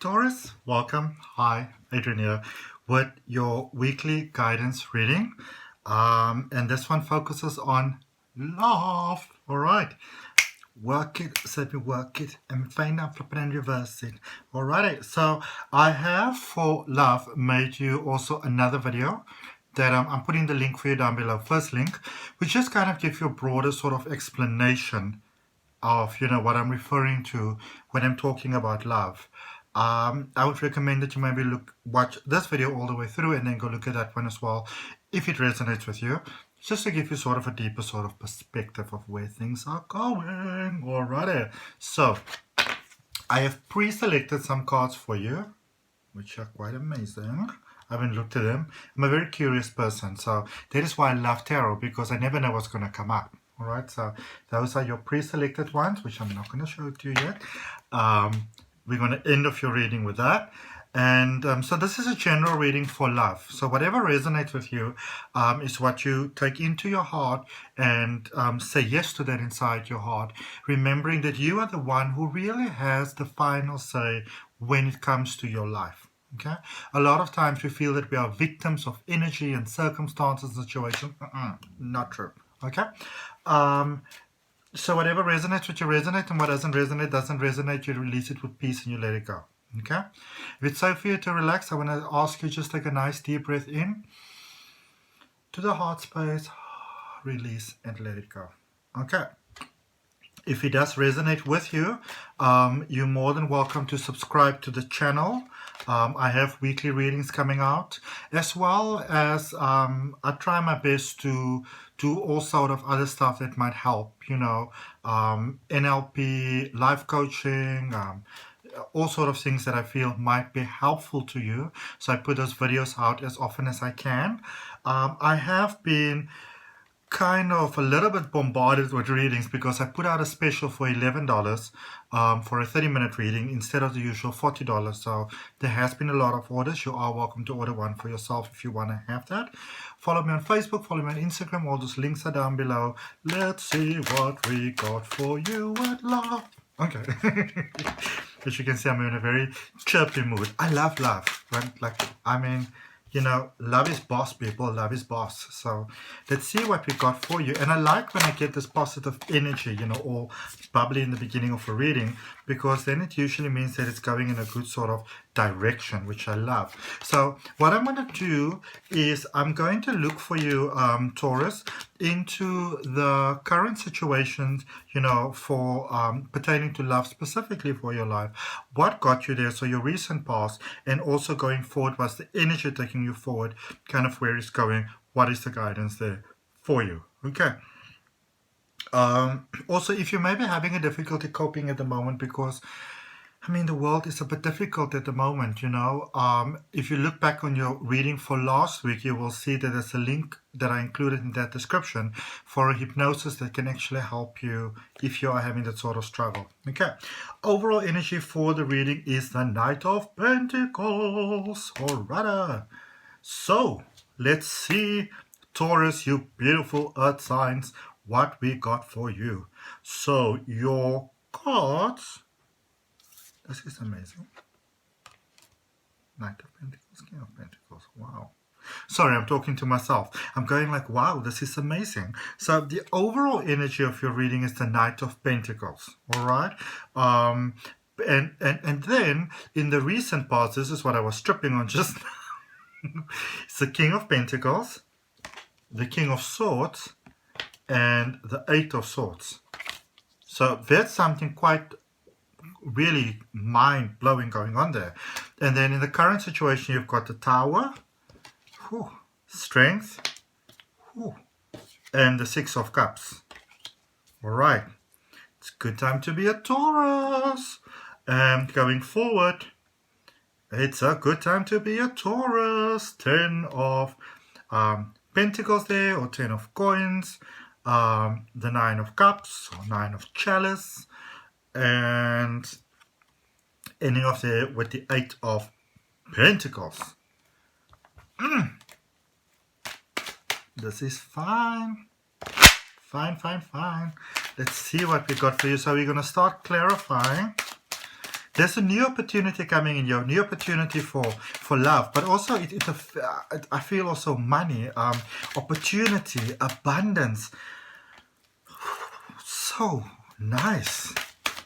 Taurus, welcome. Hi, Adrian here with your weekly guidance reading. And this one focuses on love. All right. Work it, certainly work it, and find out, flip it and reverse it. Alrighty, so I have for love made you also another video that I'm putting the link for you down below. First link, which just kind of gives you a broader sort of explanation of what I'm referring to when I'm talking about love. I would recommend that you maybe watch this video all the way through and then go look at that one as well if it resonates with you, just to give you sort of a deeper sort of perspective of where things are going. Alrighty, so I have pre-selected some cards for you, which are quite amazing. I haven't looked at them. I'm a very curious person, so that is why I love tarot, because I never know what's going to come up. Alright, so those are your pre-selected ones, which I'm not going to show to you yet. We're going to end off your reading with that. And so this is a general reading for love. So whatever resonates with you is what you take into your heart and say yes to that inside your heart, remembering that you are the one who really has the final say when it comes to your life. Okay, a lot of times we feel that we are victims of energy and circumstances and situations. Not true. Okay, so whatever resonates with you resonate, and what doesn't resonate, you release it with peace and you let it go. Okay, if it's safe for you to relax, I want to ask you just take a nice deep breath in to the heart space, release and let it go. Okay. If it does resonate with you, you're more than welcome to subscribe to the channel. I have weekly readings coming out, as well as I try my best to do all sort of other stuff that might help, NLP, life coaching, all sort of things that I feel might be helpful to you. So I put those videos out as often as I can. I have been kind of a little bit bombarded with readings because I put out a special for $11 for a 30-minute reading instead of the usual $40. So there has been a lot of orders. You are welcome to order one for yourself if you want to have that. Follow me on Facebook, follow me on Instagram. All those links are down below. Let's see what we got for you at love. Okay. As you can see, I'm in a very chirpy mood. I love love, right? Love is boss, people. Love is boss. So let's see what we got for you. And I like when I get this positive energy, all bubbly in the beginning of a reading, because then it usually means that it's going in a good sort of direction, which I love. So what I'm going to do is I'm going to look for you, Taurus, into the current situations, for pertaining to love, specifically for your life. What got you there? So your recent past, and also going forward, what's the energy taking you forward, kind of where it's going, what is the guidance there for you? Okay. Also, if you may be having a difficulty coping at the moment, because the world is a bit difficult at the moment, If you look back on your reading for last week, you will see that there's a link that I included in that description for a hypnosis that can actually help you if you are having that sort of struggle. Okay. Overall energy for the reading is the Knight of Pentacles. Alright. So, let's see, Taurus, you beautiful earth signs, what we got for you. So, your cards... This is amazing. Knight of Pentacles, King of Pentacles. Wow. Sorry, I'm talking to myself. I'm going like, wow, this is amazing. So the overall energy of your reading is the Knight of Pentacles. All right. And then in the recent past, this is what I was tripping on just now. It's the King of Pentacles, the King of Swords, and the Eight of Swords. So that's something quite really mind-blowing going on there. And then in the current situation, you've got the Tower, Strength, and the Six of Cups. All right, it's a good time to be a Taurus. And going forward, it's a good time to be a Taurus. 10 of Pentacles there, or 10 of Coins, the 9 of Cups, or 9 of Chalice, and ending off there with the 8 of Pentacles. This is fine. Fine. Let's see what we got for you. So we're going to start clarifying there's a new opportunity coming in, your new opportunity for love, but also I feel also money, opportunity, abundance. So nice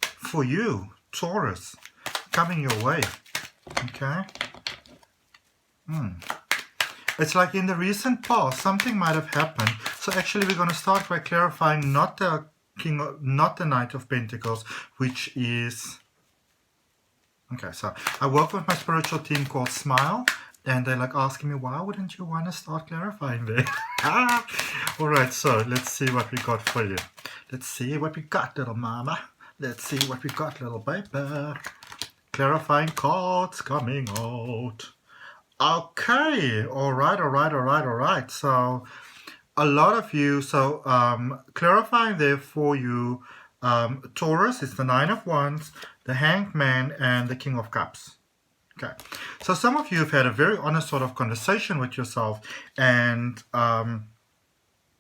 for you, Taurus, coming your way. Okay. It's like in the recent past, something might have happened. So actually, we're going to start by clarifying not the Knight of Pentacles, which is... Okay, so I work with my spiritual team called Smile, and they're like asking me, why wouldn't you want to start clarifying there? All right, so let's see what we got for you. Let's see what we got, little mama. Let's see what we got, little baby. Clarifying cards coming out. Okay, all right. So a lot of you, clarifying there for you, Taurus is the Nine of Wands, the Hanged Man, and the King of Cups. Okay, so some of you have had a very honest sort of conversation with yourself, and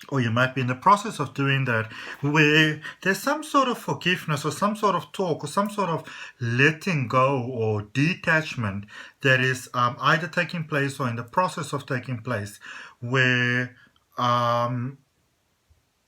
or you might be in the process of doing that, where there's some sort of forgiveness or some sort of talk or some sort of letting go or detachment that is either taking place or in the process of taking place, where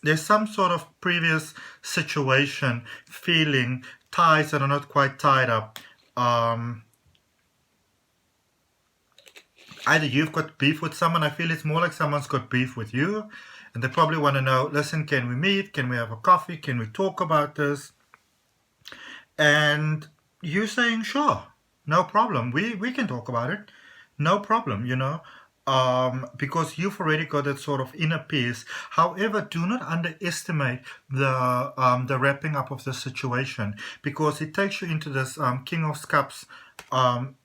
there's some sort of previous situation, feeling, ties that are not quite tied up. Either you've got beef with someone, I feel it's more like someone's got beef with you, and they probably want to know, listen, can we meet? Can we have a coffee? Can we talk about this? And you saying, sure, no problem. We can talk about it. No problem, you know. Because you've already got that sort of inner peace. However, do not underestimate the wrapping up of the situation, because it takes you into this King of Cups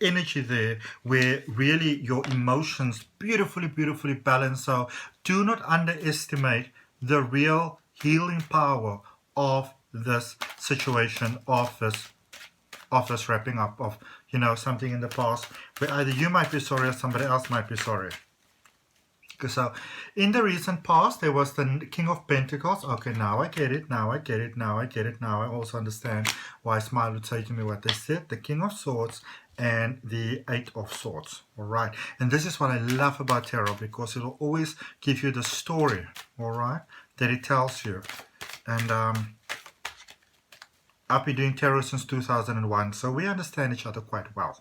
energy there, where really your emotions beautifully balance. So do not underestimate the real healing power of this situation, of this wrapping up of, you know, something in the past where either you might be sorry or somebody else might be sorry. So in the recent past, there was the King of Pentacles. Okay, now I get it. Now I also understand why Smile would say to me what they said. The King of Swords and the Eight of Swords. All right. And this is what I love about tarot, because it'll always give you the story, all right, that it tells you. And I've been doing tarot since 2001, so we understand each other quite well.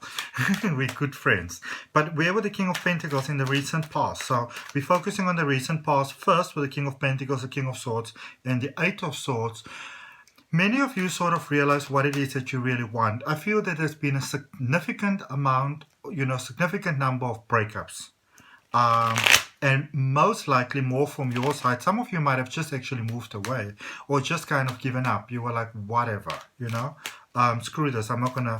We're good friends. But where were the King of Pentacles in the recent past? So we're focusing on the recent past first with the King of Pentacles, the King of Swords, and the Eight of Swords. Many of you sort of realize what it is that you really want. I feel that there's been a significant amount, you know, significant number of breakups. And most likely more from your side. Some of you might have just actually moved away or just kind of given up. You were like, whatever, you know, screw this. I'm not gonna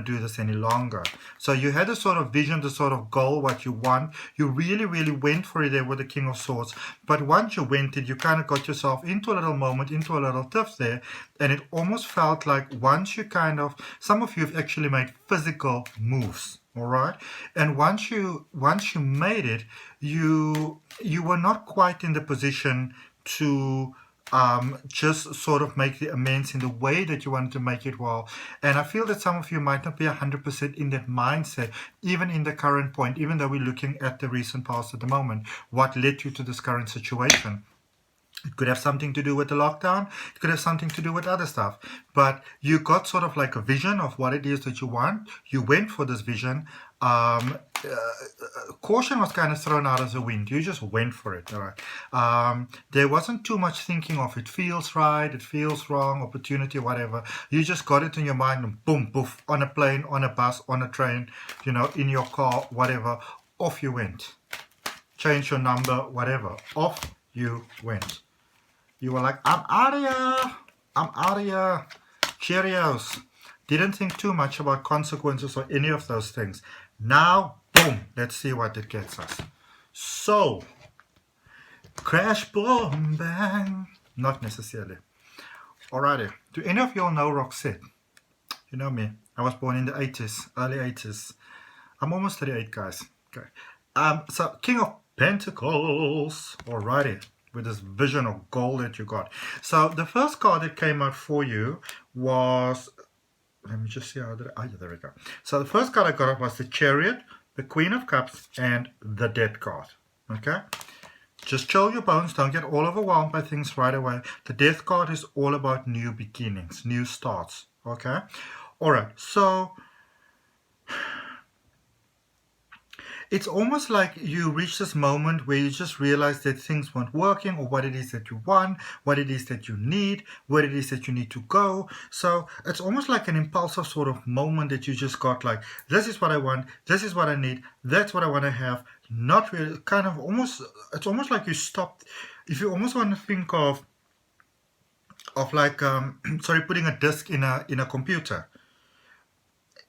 do this any longer. So you had a sort of vision, the sort of goal, what you want. You really went for it there with the King of Swords. But once you went it, you kind of got yourself into a little moment, into a little tiff there. And it almost felt like once you kind of, some of you have actually made physical moves. All right, and once you made it, you were not quite in the position to just sort of make the amends in the way that you wanted to make it well. And I feel that some of you might not be 100% in that mindset, even in the current point, even though we're looking at the recent past at the moment. What led you to this current situation? It could have something to do with the lockdown. It could have something to do with other stuff. But you got sort of like a vision of what it is that you want. You went for this vision. Caution was kind of thrown out as a wind. You just went for it. All right. There wasn't too much thinking of it feels right, it feels wrong, opportunity, whatever. You just got it in your mind and boom, poof, on a plane, on a bus, on a train, you know, in your car, whatever. Off you went. Change your number, whatever. Off you went. You were like, I'm out of here. Cheerios. Didn't think too much about consequences or any of those things. Now, boom, let's see what it gets us. So, crash, boom, bang. Not necessarily. Alrighty. Do any of y'all know Roxette? You know me. I was born in the 80s, early 80s. I'm almost 38, guys. Okay. So, King of Pentacles. Alrighty. With this vision of gold that you got. So the first card that came out for you was let me just see how did yeah, there we go. So the first card I got was the Chariot, the Queen of Cups, and the Death card. Okay? Just chill your bones. Don't get all overwhelmed by things right away. The Death card is all about new beginnings, new starts. Okay? Alright, so it's almost like you reach this moment where you just realize that things weren't working, or what it is that you want, what it is that you need, where it is that you need to go. So it's almost like an impulsive sort of moment that you just got like, this is what I want, this is what I need, that's what I want to have. Not really, kind of almost, it's almost like you stopped. If you almost want to think of like, sorry, putting a disk in a computer.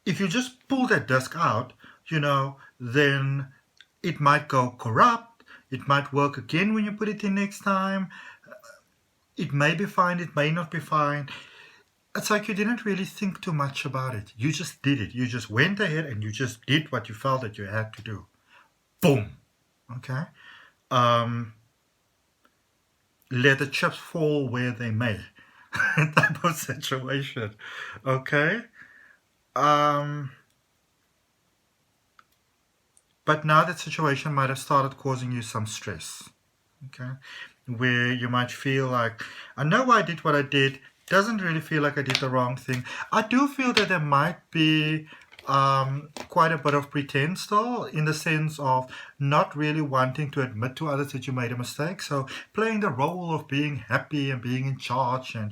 If you just pull that disk out, then it might go corrupt. It might work again when you put it in next time. It may be fine, it may not be fine. It's like you didn't really think too much about it. You just did it. You just went ahead and you just did what you felt that you had to do. Boom. Okay? Let the chips fall where they may. Type of situation. Okay? But now that situation might have started causing you some stress, okay? Where you might feel like, I know I did what I did, doesn't really feel like I did the wrong thing. I do feel that there might be quite a bit of pretense though, in the sense of not really wanting to admit to others that you made a mistake. So playing the role of being happy and being in charge and,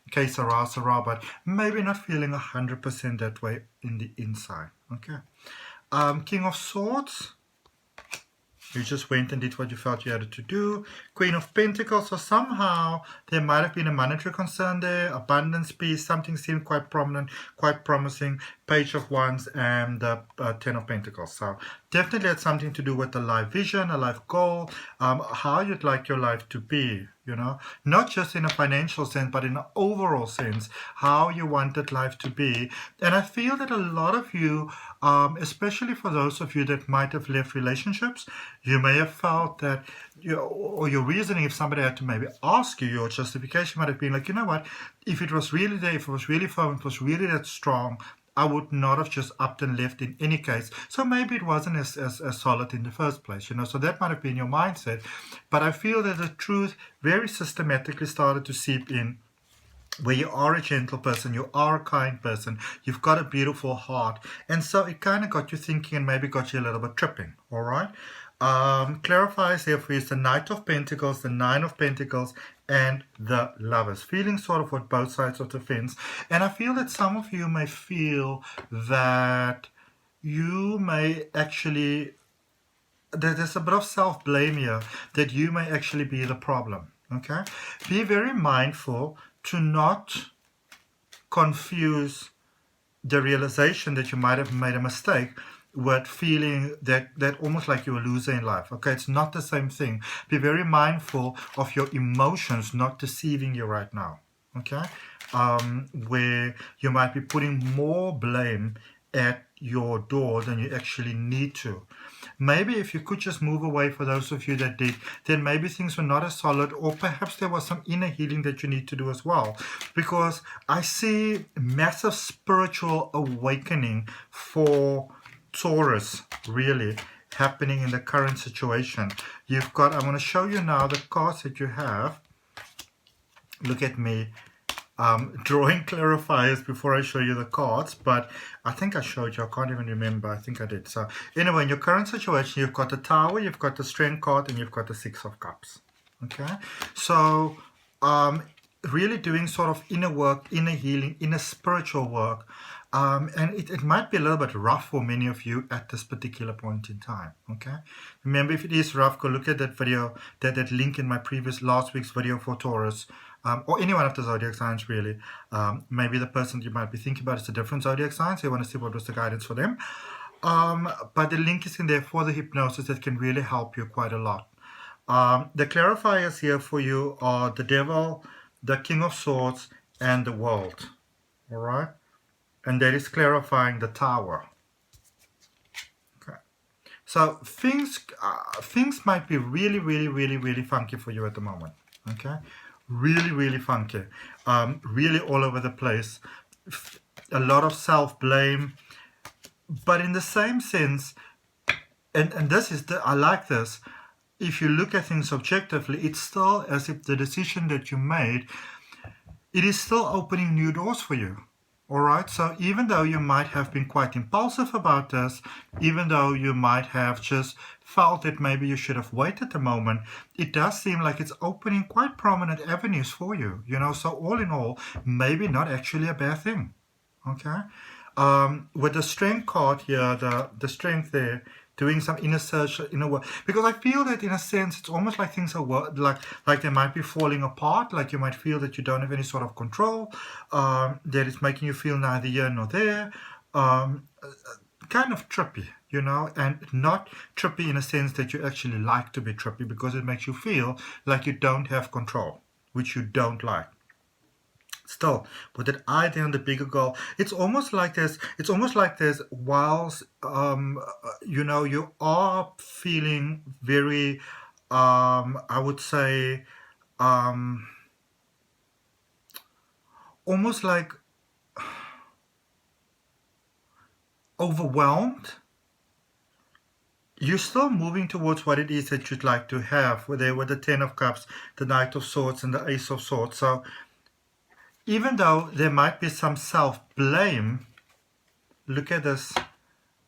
okay, sarah, but maybe not feeling 100% that way in the inside, okay? King of Swords, you just went and did what you felt you had to do. Queen of Pentacles, so somehow there might have been a monetary concern there, abundance, peace, something seemed quite prominent, quite promising. Page of Wands and the Ten of Pentacles. So definitely had something to do with a life vision, a life goal, how you'd like your life to be, not just in a financial sense, but in an overall sense, how you wanted life to be. And I feel that a lot of you, especially for those of you that might have left relationships, you may have felt that, or your reasoning, if somebody had to maybe ask you, your justification might have been like, you know what, if it was really there, if it was really firm, if it was really that strong, I would not have just upped and left in any case. So maybe it wasn't as solid in the first place, So that might have been your mindset. But I feel that the truth very systematically started to seep in, where you are a gentle person, you are a kind person, you've got a beautiful heart. And so it kind of got you thinking and maybe got you a little bit tripping, all right? Clarifies here for you is the Knight of Pentacles, the Nine of Pentacles, and the Lovers, feeling sort of on both sides of the fence. And I feel that some of you may feel that you may actually, there's a bit of self-blame here, that you may actually be the problem, okay? Be very mindful to not confuse the realization that you might have made a mistake with feeling that almost like you're a loser in life. Okay, it's not the same thing. Be very mindful of your emotions not deceiving you right now. Okay, where you might be putting more blame at your door than you actually need to. Maybe if you could just move away, for those of you that did, then maybe things were not as solid, or perhaps there was some inner healing that you need to do as well. Because I see massive spiritual awakening for Taurus really happening in the current situation. You've got, I'm going to show you now the cards that you have. Look at me drawing clarifiers before I show you the cards, but I think I showed you, I can't even remember, I think I did. So anyway, in your current situation, you've got the Tower, you've got the Strength card, and you've got the Six of Cups. Okay, so really doing sort of inner work, inner healing, inner spiritual work. And it might be a little bit rough for many of you at this particular point in time, okay? Remember, if it is rough, go look at that video, that link in my last week's video for Taurus, or any one of the zodiac signs, really. Maybe the person you might be thinking about is a different zodiac sign, so you want to see what was the guidance for them. But the link is in there for the hypnosis that can really help you quite a lot. The clarifiers here for you are the Devil, the King of Swords, and the World, all right? And that is clarifying the Tower. Okay. So things might be really, really, really, really funky for you at the moment. Okay. Really, really funky. Really all over the place. a lot of self-blame. But in the same sense, and this is I like this, if you look at things objectively, it's still as if the decision that you made, it is still opening new doors for you. All right, so even though you might have been quite impulsive about this, even though you might have just felt that maybe you should have waited a moment, it does seem like it's opening quite prominent avenues for you, you know, so all in all, maybe not actually a bad thing, okay? With the strength card here, the strength there, doing some inner search, inner work, because I feel that in a sense it's almost like things are like they might be falling apart, like you might feel that you don't have any sort of control, that it's making you feel neither here nor there, kind of trippy, you know, and not trippy in a sense that you actually like to be trippy, because it makes you feel like you don't have control, which you don't like. Still, with that idea on the bigger goal, it's almost like there's whilst you know, you are feeling very I would say almost like overwhelmed. You're still moving towards what it is that you'd like to have, with the Ten of Cups, the Knight of Swords, and the Ace of Swords. So even though there might be some self-blame, look at this.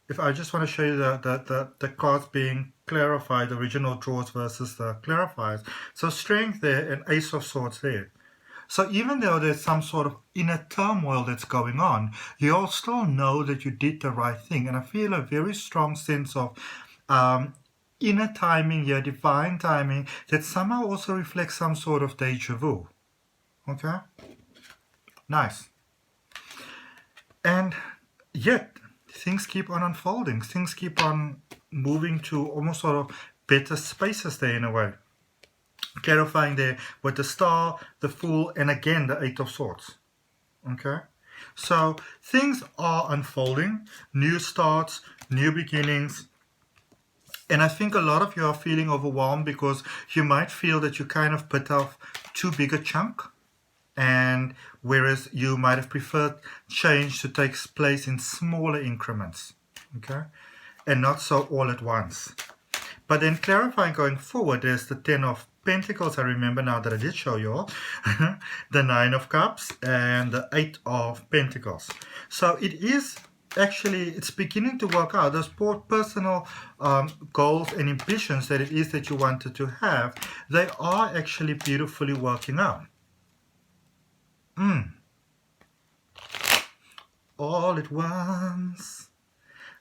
If I just want to show you the cards being clarified, the original draws versus the clarifiers. So strength there and Ace of Swords there. So even though there's some sort of inner turmoil that's going on, you all still know that you did the right thing. And I feel a very strong sense of inner timing here, divine timing, that somehow also reflects some sort of deja vu. Okay? Nice. And yet, things keep on unfolding. Things keep on moving to almost sort of better spaces there in a way. Clarifying there with the Star, the Fool, and again the Eight of Swords. Okay? So things are unfolding. New starts, new beginnings. And I think a lot of you are feeling overwhelmed because you might feel that you kind of bit off too big a chunk. And whereas you might have preferred change to take place in smaller increments, okay, and not so all at once. But then clarifying going forward, there's the Ten of Pentacles, I remember now that I did show you all, the Nine of Cups, and the Eight of Pentacles. So it is actually, it's beginning to work out. Those personal goals and ambitions that it is that you wanted to have, they are actually beautifully working out. All at once,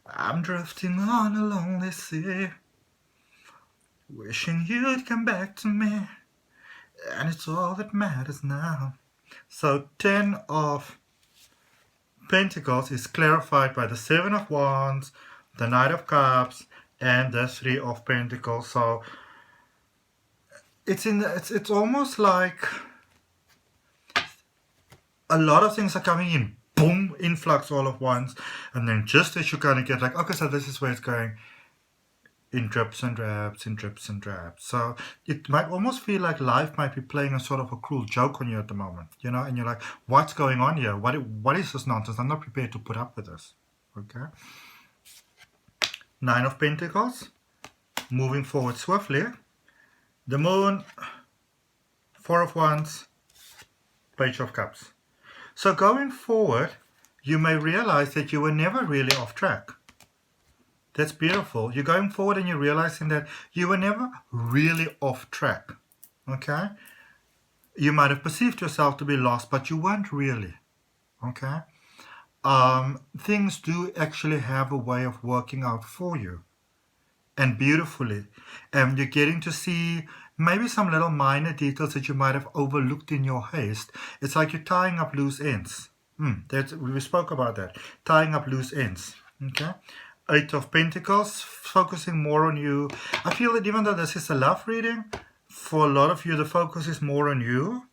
I'm drifting on a lonely sea, wishing you'd come back to me, and it's all that matters now. So 10 of Pentacles is clarified by the 7 of Wands, the Knight of Cups, and the 3 of Pentacles. So it's almost like a lot of things are coming in, boom, influx all at once, and then just as you kind of get like, okay, so this is where it's going, in drips and drabs, in drips and drabs. So it might almost feel like life might be playing a sort of a cruel joke on you at the moment, you know, and you're like, what's going on here? What is this nonsense? I'm not prepared to put up with this, okay? 9 of Pentacles, moving forward swiftly. The Moon, 4 of Wands, Page of Cups. So going forward, you may realize that you were never really off track. That's beautiful. You're going forward and you're realizing that you were never really off track. Okay? You might have perceived yourself to be lost, but you weren't really. Okay? Things do actually have a way of working out for you. And beautifully. And you're getting to see maybe some little minor details that you might have overlooked in your haste. It's like you're tying up loose ends. We spoke about that. Tying up loose ends. Okay? 8 of Pentacles, focusing more on you. I feel that even though this is a love reading, for a lot of you, the focus is more on you.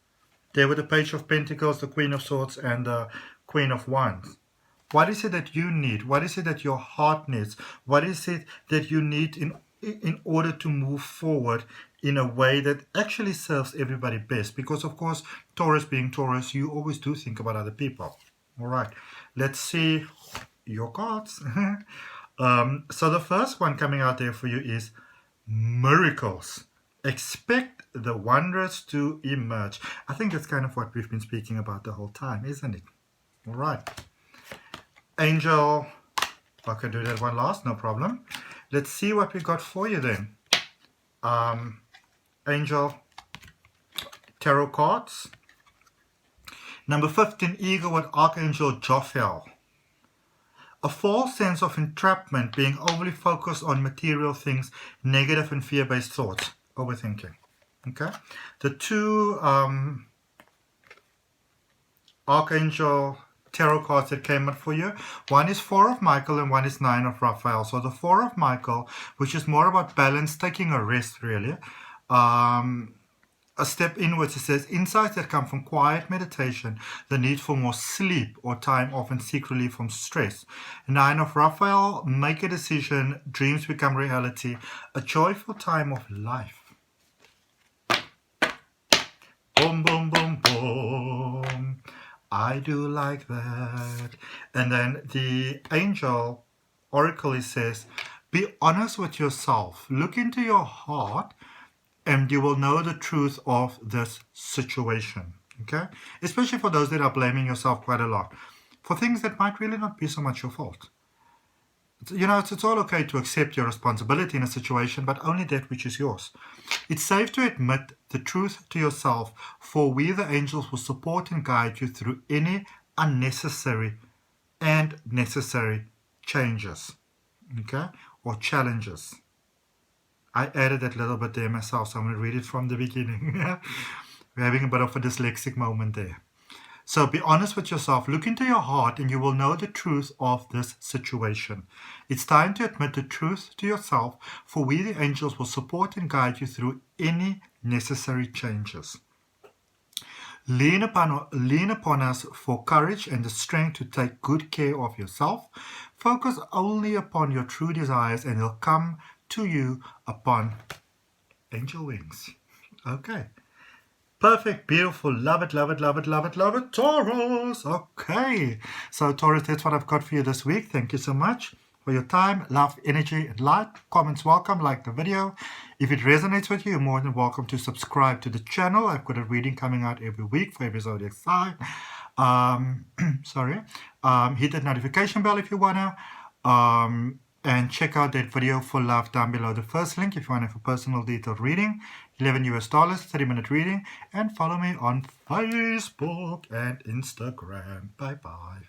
There with the Page of Pentacles, the Queen of Swords, and the Queen of Wands. What is it that you need? What is it that your heart needs? What is it that you need in order to move forward in a way that actually serves everybody best? Because, of course, Taurus being Taurus, you always do think about other people. All right. Let's see your cards. So the first one coming out there for you is miracles. Expect the wondrous to emerge. I think that's kind of what we've been speaking about the whole time, isn't it? All right. Angel. I can do that one last, no problem. Let's see what we got for you then. Angel tarot cards. Number 15, Eagle with Archangel Jophiel. A false sense of entrapment, being overly focused on material things, negative and fear-based thoughts, overthinking. Okay. The two Archangel tarot cards that came out for you, one is 4 of Michael and one is 9 of Raphael. So the 4 of Michael, which is more about balance, taking a rest really, a step inwards. It says insights that come from quiet meditation, the need for more sleep or time off, and seek relief from stress. 9 of Raphael, make a decision, dreams become reality, a joyful time of life. Boom, boom, boom, boom. I do like that. And then the angel oracle, it says, be honest with yourself. Look into your heart and you will know the truth of this situation. Okay? Especially for those that are blaming yourself quite a lot for things that might really not be so much your fault. You know, it's all okay to accept your responsibility in a situation, but only that which is yours. It's safe to admit the truth to yourself, for we, the angels, will support and guide you through any unnecessary and necessary changes, okay, or challenges. I added that little bit there myself, so I'm going to read it from the beginning. We're having a bit of a dyslexic moment there. So be honest with yourself, look into your heart, and you will know the truth of this situation. It's time to admit the truth to yourself, for we, the angels, will support and guide you through any necessary changes. Lean upon us for courage and the strength to take good care of yourself. Focus only upon your true desires, and they'll come to you upon angel wings. Okay. Perfect, beautiful, love it, love it, love it, love it, love it, Taurus. Okay, so Taurus, that's what I've got for you this week. Thank you so much for your time, love, energy, and light. Comments welcome, like the video. If it resonates with you, you're more than welcome to subscribe to the channel. I've got a reading coming out every week for every zodiac sign. Hit that notification bell if you wanna. And check out that video for love down below the first link if you want to have a personal detailed reading. $11 US, 30-minute reading. And follow me on Facebook and Instagram. Bye-bye.